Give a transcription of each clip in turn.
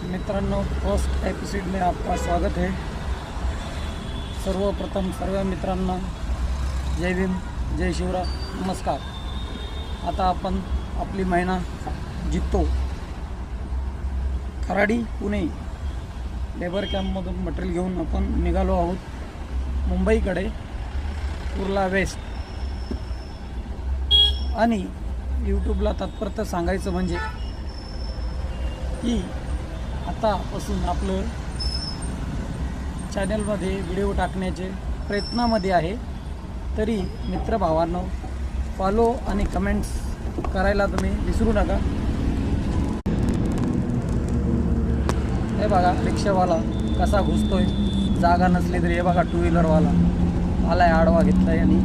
मित्रांनो, first episode में आपका स्वागत है। सर्वप्रथम सर्व मित्रांना जय भीम, जय शिवराय, नमस्कार। आता आपण आपली महिना जितो खराडी पुणे लेबर कॅम्पमधून मटेरियल घेऊन आपण निघालो आहोत मुंबईकडे, कुर्ला वेस्ट। आणि यूट्यूबला तात्पर्य सांगायचं म्हणजे की आतापासून आपलं चॅनलमध्ये व्हिडिओ टाकण्याचे प्रयत्नामध्ये आहे। तरी मित्रभावांनो, फॉलो आणि कमेंट्स करायला तुम्ही विसरू नका। हे बघा रिक्षावाला कसा घुसतोय, जागा नसली तरी। हे बघा टू व्हीलरवाला आलाय, आडवा घेतलाय। आणि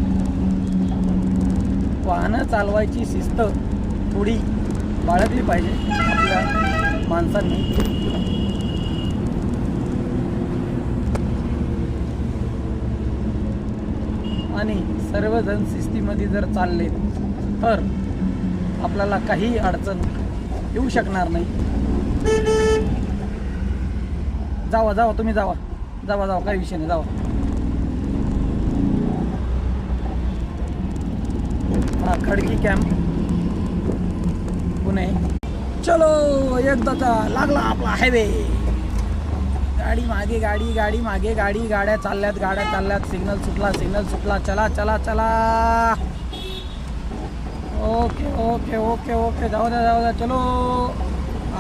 वाहनं चालवायची शिस्त थोडी बाळगली पाहिजे आपल्या माणसांनी। आणि सर्वजण शिस्तीमध्ये जर चालले तर आपल्याला काही अडचण येऊ शकणार नाही। जावा जावा, तुम्ही जावा जावा जावा, काही विषय नाही, जावा। हा खडकी कॅम्प पुणे। चलो एकदाचा लागला आपला हायवे। गाडी मागे गाडी, गाडी मागे गाडी, गाड्या चालल्यात, गाड्या चालल्यात। सिग्नल सुटला, सिग्नल सुटला। चला चला चला, ओके ओके ओके ओके, जाऊ द्या जाऊ द्या। चलो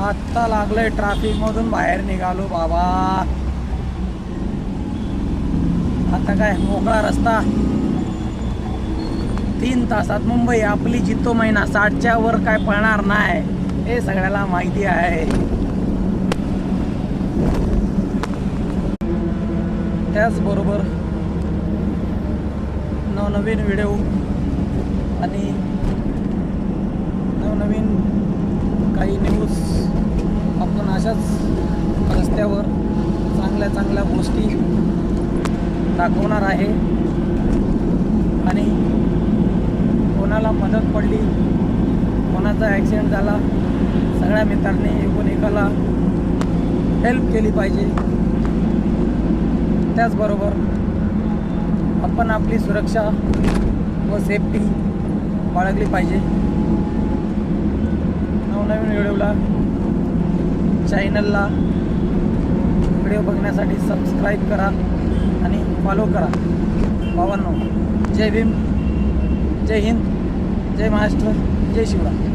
आत्ता लागलंय, ट्रॅफिकमधून बाहेर निघालो बाबा। आता काय मोकळा रस्ता। 3 तासात मुंबई आपली जितो महिना। 60च्या वर काय पळणार नाही, हे सगळ्याला माहिती आहे। त्याचबरोबर नवनवीन व्हिडिओ आणि नवनवीन काही न्यूज आपण अशाच रस्त्यावर चांगल्या चांगल्या गोष्टी दाखवणार आहे। आणि कोणाला मदत पडली, कोणाचा ॲक्सिडेंट झाला, सगळ्या मित्रांनी एकमेकाला हेल्प केली पाहिजे। त्याचबरोबर आपण आपली सुरक्षा व सेफ्टी बाळगली पाहिजे। नवनवीन व्हिडिओला चॅनलला व्हिडिओ बघण्यासाठी सबस्क्राईब करा आणि फॉलो करा। भावांनो, जय भीम, जय हिंद, जय महाराष्ट्र, जय शिवराय।